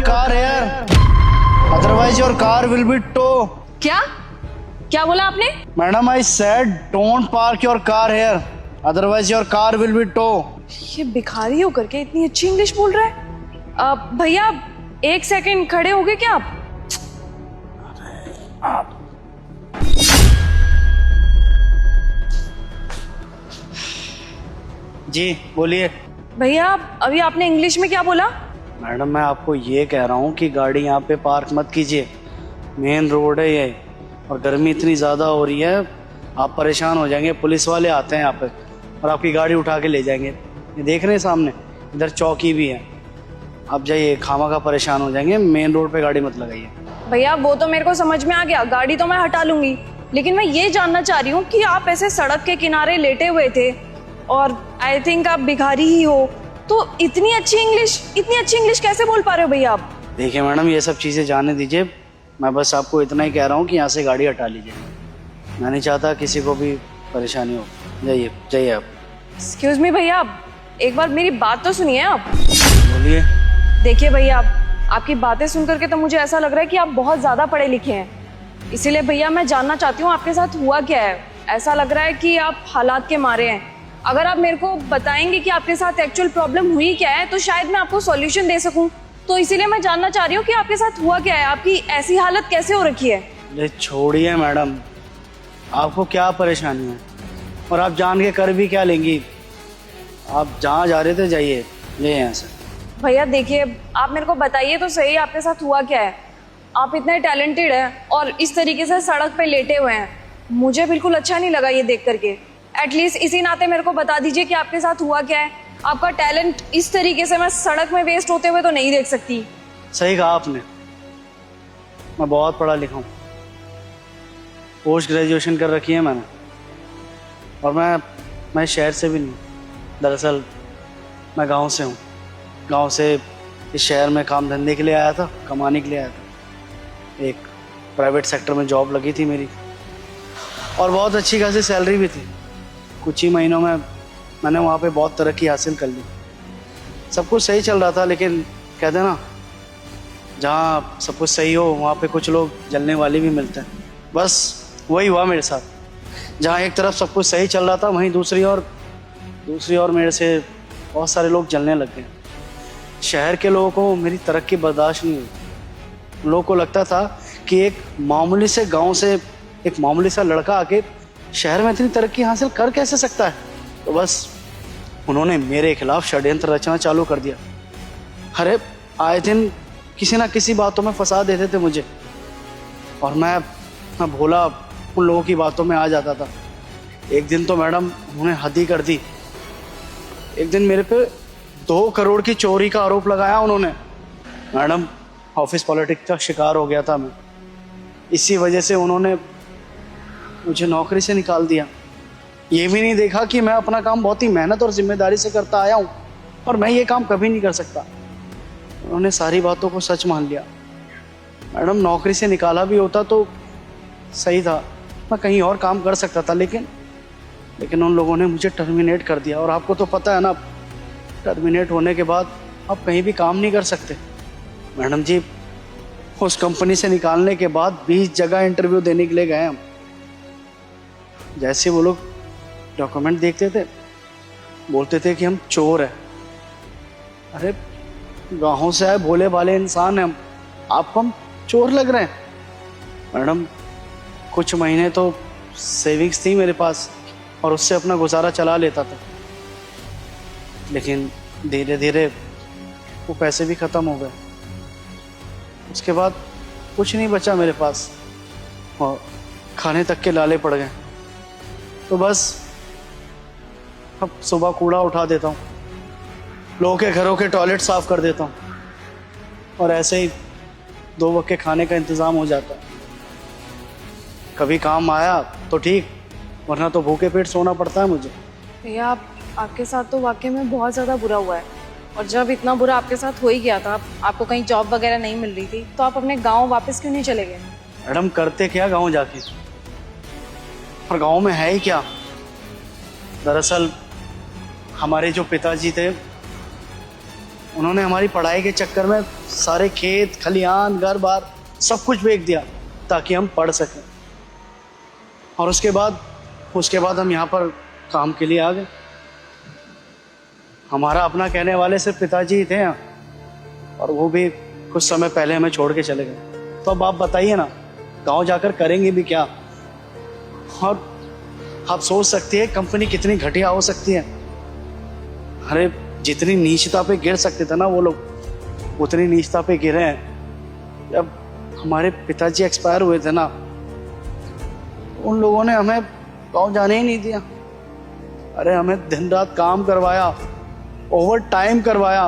car here. Otherwise your car will be tow. क्या क्या बोला आपने? Madam, I said don't park your car here. Otherwise your car will be tow. ये भिखारी होकर के इतनी अच्छी इंग्लिश बोल रहा है। भैया एक सेकंड खड़े हो गए क्या आप? जी बोलिए। भैया अभी आपने इंग्लिश में क्या बोला? मैडम मैं आपको ये कह रहा हूँ कि गाड़ी यहाँ पे पार्क मत कीजिए, मेन रोड है ये, और गर्मी इतनी ज़्यादा हो रही है, आप परेशान हो जाएंगे। पुलिस वाले आते हैं यहाँ पे और आपकी गाड़ी उठा के ले जाएंगे। ये देख रहे हैं सामने, इधर चौकी भी है। आप जाइए, खामखा परेशान हो जाएंगे, मेन रोड पे गाड़ी मत लगाइए। भैया वो तो मेरे को समझ में आ गया, गाड़ी तो मैं हटा लूंगी, लेकिन मैं ये जानना चाह रही हूँ कि आप ऐसे सड़क के किनारे लेटे हुए थे और आई थिंक आप भिखारी ही हो, तो इतनी अच्छी इंग्लिश कैसे बोल पा रहे हो भैया आप? देखिए मैडम, ये सब चीज़ें जाने दीजिए, मैं बस आपको इतना ही कह रहा हूँ कि यहाँ से गाड़ी हटा लीजिए। मैं नहीं चाहता किसी को भी परेशानी हो। जाइए जाइए आप। एक्सक्यूज मी भैया, एक बार मेरी बात तो सुनिए आप। बोलिए। देखिए भैया, आपकी बातें सुन करके तो मुझे ऐसा लग रहा है कि आप बहुत ज़्यादा पढ़े लिखे हैं, इसीलिए भैया मैं जानना चाहती हूँ आपके साथ हुआ क्या है। ऐसा लग रहा है कि आप हालात के मारे हैं। अगर आप मेरे को बताएंगे कि आपके साथ एक्चुअल प्रॉब्लम हुई क्या है तो शायद मैं आपको सॉल्यूशन दे सकूं। तो इसीलिए मैं जानना चाह रही हूँ कि आपके साथ हुआ क्या है, आपकी ऐसी हालत कैसे हो रखी है? अरे छोड़िए मैडम, आपको क्या परेशानी है और आप जान के कर भी क्या लेंगी? आप जहाँ जा रहे थे जाइए, ले यहाँ से। भैया देखिए, आप मेरे को बताइए तो सही आपके साथ हुआ क्या है। आप इतने टैलेंटेड हैं और इस तरीके से सड़क पे लेटे हुए हैं, मुझे बिल्कुल अच्छा नहीं लगा ये देख करके। एटलीस्ट इसी नाते मेरे को बता दीजिए कि आपके साथ हुआ क्या है। आपका टैलेंट इस तरीके से मैं सड़क में वेस्ट होते हुए तो नहीं देख सकती। सही कहा आपने, मैं बहुत पढ़ा लिखा हूँ, पोस्ट ग्रेजुएशन कर रखी है मैंने, और मैं शहर से भी नहीं, दरअसल मैं गांव से हूँ। गांव से इस शहर में काम धंधे के लिए आया था, कमाने के लिए आया था। एक प्राइवेट सेक्टर में जॉब लगी थी मेरी और बहुत अच्छी खासी सैलरी भी थी। कुछ ही महीनों में मैंने वहाँ पे बहुत तरक्की हासिल कर ली, सब कुछ सही चल रहा था। लेकिन कहते हैं ना, जहाँ सब कुछ सही हो वहाँ पे कुछ लोग जलने वाले भी मिलते हैं। बस वही हुआ मेरे साथ। जहाँ एक तरफ सब कुछ सही चल रहा था, वहीं दूसरी ओर मेरे से बहुत सारे लोग जलने लग गए। शहर के लोगों को मेरी तरक्की बर्दाश्त नहीं हुई। लोगों को लगता था कि एक मामूली से गांव से एक मामूली सा लड़का आके शहर में इतनी तरक्की हासिल कर कैसे सकता है। तो बस उन्होंने मेरे खिलाफ षड्यंत्र रचना चालू कर दिया। अरे आए दिन किसी ना किसी बातों में फंसा देते थे मुझे, और मैं भोला उन लोगों की बातों में आ जाता था। एक दिन तो मैडम उन्होंने हद ही कर दी। एक दिन मेरे पे 2 करोड़ की चोरी का आरोप लगाया उन्होंने। मैडम ऑफिस पॉलिटिक्स का शिकार हो गया था मैं, इसी वजह से उन्होंने मुझे नौकरी से निकाल दिया। ये भी नहीं देखा कि मैं अपना काम बहुत ही मेहनत और जिम्मेदारी से करता आया हूँ और मैं ये काम कभी नहीं कर सकता। उन्होंने सारी बातों को सच मान लिया। मैडम नौकरी से निकाला भी होता तो सही था, मैं कहीं और काम कर सकता था, लेकिन उन लोगों ने मुझे टर्मिनेट कर दिया। और आपको तो पता है ना, टर्मिनेट होने के बाद आप कहीं भी काम नहीं कर सकते। मैडम जी, उस कंपनी से निकालने के बाद 20 जगह इंटरव्यू देने के लिए गए हम। जैसे वो लोग डॉक्यूमेंट देखते थे, बोलते थे कि हम चोर हैं। अरे गाँव से आए भोले भाले इंसान हैं हम, आपको हम चोर लग रहे हैं? मैडम कुछ महीने तो सेविंग्स थी मेरे पास और उससे अपना गुजारा चला लेता था, लेकिन धीरे धीरे वो पैसे भी ख़त्म हो गए। उसके बाद कुछ नहीं बचा मेरे पास और खाने तक के लाले पड़ गए। तो बस अब सुबह कूड़ा उठा देता हूँ, लोगों के घरों के टॉयलेट साफ़ कर देता हूँ, और ऐसे ही 2 वक्त के खाने का इंतज़ाम हो जाता है। कभी काम आया तो ठीक, वरना तो भूखे पेट सोना पड़ता है मुझे। भैया आपके साथ तो वाकई में बहुत ज़्यादा बुरा हुआ है, और जब इतना बुरा आपके साथ हो ही गया था, आपको कहीं जॉब वगैरह नहीं मिल रही थी, तो आप अपने गांव वापस क्यों नहीं चले गए? मैडम करते क्या गांव जाके, और गांव में है ही क्या। दरअसल हमारे जो पिताजी थे उन्होंने हमारी पढ़ाई के चक्कर में सारे खेत खलिहान घर बार सब कुछ बेच दिया ताकि हम पढ़ सकें। और उसके बाद हम यहाँ पर काम के लिए आ गए। हमारा अपना कहने वाले सिर्फ पिताजी ही थे यहाँ, और वो भी कुछ समय पहले हमें छोड़ के चले गए। तो अब आप बताइए ना, गांव जाकर करेंगे भी क्या? और आप सोच सकती है कंपनी कितनी घटिया हो सकती है। अरे जितनी नीचता पे गिर सकते थे ना वो लोग, उतनी नीचता पे गिरे हैं। जब हमारे पिताजी एक्सपायर हुए थे ना, उन लोगों ने हमें गांव जाने ही नहीं दिया। अरे हमें दिन रात काम करवाया, ओवर टाइम करवाया,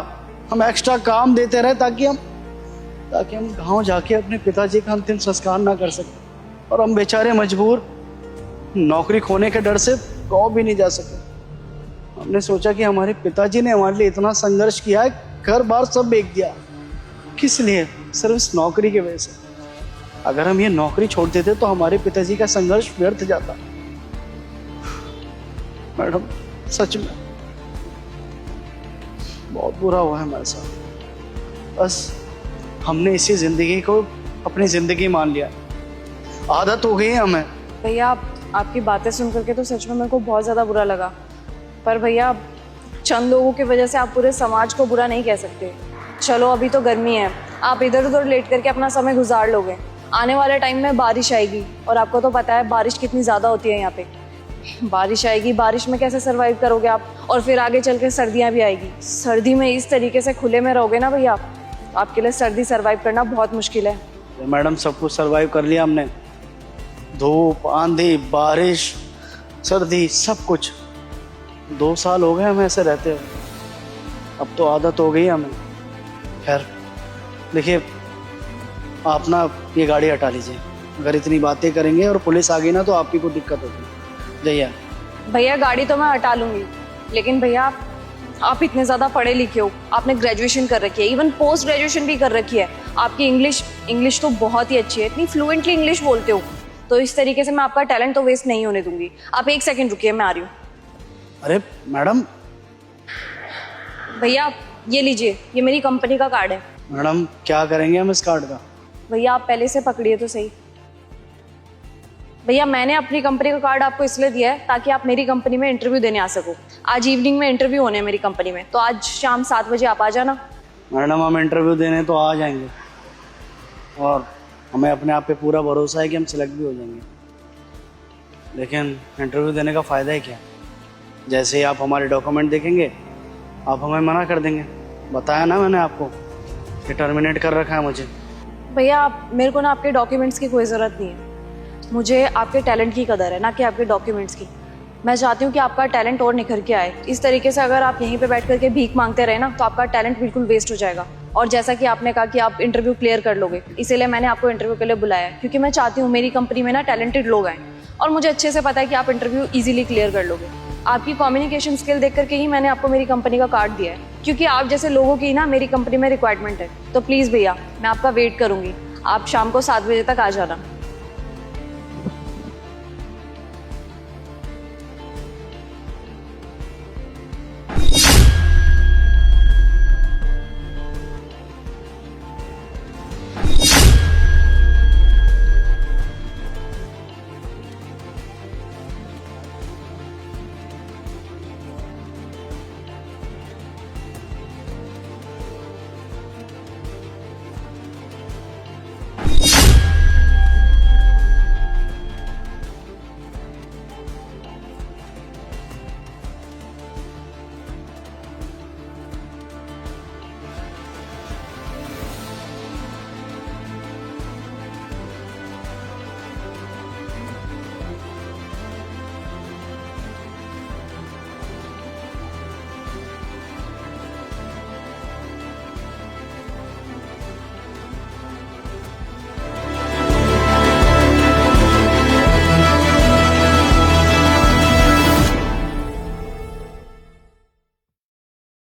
हम एक्स्ट्रा काम देते रहे ताकि हम गांव जाके अपने पिताजी का अंतिम संस्कार ना कर सके। और हम बेचारे मजबूर नौकरी खोने के डर से गांव भी नहीं जा सके। हमने सोचा कि हमारे पिताजी ने हमारे लिए इतना संघर्ष किया है, घर बार सब बेच दिया, किस लिए? सिर्फ इस नौकरी की वजह से। अगर हम ये नौकरी छोड़ देते तो हमारे पिताजी का संघर्ष व्यर्थ जाता। मैडम सच में बहुत बुरा हुआ है हमारे साथ। बस हमने इसी जिंदगी को अपनी जिंदगी मान लिया, आदत हो गई है हमें। भैया आपकी बातें सुन करके तो सच में मेरे को बहुत ज़्यादा बुरा लगा, पर भैया चंद लोगों की वजह से आप पूरे समाज को बुरा नहीं कह सकते। चलो अभी तो गर्मी है, आप इधर उधर लेट करके अपना समय गुजार लोगे। आने वाले टाइम में बारिश आएगी, और आपको तो पता है बारिश कितनी ज़्यादा होती है यहाँ पे। बारिश आएगी, बारिश में कैसे सरवाइव करोगे आप? और फिर आगे चल के सर्दियाँ भी आएगी। सर्दी में इस तरीके से खुले में रहोगे ना भैया, आपके लिए सर्दी सरवाइव करना बहुत मुश्किल है। मैडम सब कुछ सरवाइव कर लिया हमने, धूप आंधी बारिश सर्दी सब कुछ। 2 साल हो गए हमें ऐसे रहते हुए, अब तो आदत हो गई हमें। खैर देखिए, आप ना ये गाड़ी हटा लीजिए। अगर इतनी बातें करेंगे और पुलिस आ गई ना तो आपकी कोई दिक्कत होगी। जैया भैया गाड़ी तो मैं हटा लूँगी, लेकिन भैया आप इतने ज़्यादा पढ़े लिखे हो, आपने ग्रेजुएशन कर रखी है, इवन पोस्ट ग्रेजुएशन भी कर रखी है। आपकी इंग्लिश तो बहुत ही अच्छी है, इतनी फ्लुएंटली इंग्लिश बोलते हो। तो इस तरीके से मैं आपका टैलेंट तो वेस्ट नहीं होने दूंगी। आप 1 सेकंड रुकिए, मैं आ रही हूँ। अरे मैडम। भैया ये लीजिए, ये मेरी कंपनी का कार्ड है। मैडम क्या करेंगे हम इस कार्ड का? भैया आप पहले से पकड़िए तो सही। भैया मैंने अपनी कंपनी का कार्ड आपको इसलिए दिया है ताकि आप मेरी कंपनी में इंटरव्यू देने आ सको। आज इवनिंग में इंटरव्यू होने हैं मेरी कंपनी में, तो आज शाम 7 बजे आप आ जाना। मैडम हम इंटरव्यू देने तो आ जाएंगे, और हमें अपने आप पे पूरा भरोसा है कि हम सिलेक्ट भी हो जाएंगे। लेकिन इंटरव्यू देने का फ़ायदा है क्या? जैसे ही आप हमारे डॉक्यूमेंट देखेंगे आप हमें मना कर देंगे। बताया ना मैंने आपको कि टर्मिनेट कर रखा है मुझे। भैया आप मेरे को ना आपके डॉक्यूमेंट्स की कोई ज़रूरत नहीं है, मुझे आपके टैलेंट की कदर है, ना कि आपके डॉक्यूमेंट्स की। मैं चाहती हूँ कि आपका टैलेंट और निखर के आए। इस तरीके से अगर आप यहीं पे बैठ करके भीख मांगते रहे ना तो आपका टैलेंट बिल्कुल वेस्ट हो जाएगा। और जैसा कि आपने कहा कि आप इंटरव्यू क्लियर कर लोगे, इसीलिए मैंने आपको इंटरव्यू के लिए बुलाया है, क्योंकि मैं चाहती हूँ मेरी कंपनी में ना टैलेंटेड लोग आएँ, और मुझे अच्छे से पता है कि आप इंटरव्यू ईजिली क्लियर कर लोगे। आपकी कम्युनिकेशन स्किल देख करके ही मैंने आपको मेरी कंपनी का कार्ड दिया है, क्योंकि आप जैसे लोगों की ना मेरी कंपनी में रिक्वायरमेंट है। तो प्लीज़ भैया मैं आपका वेट करूँगी, आप शाम को 7 बजे तक आ जाना।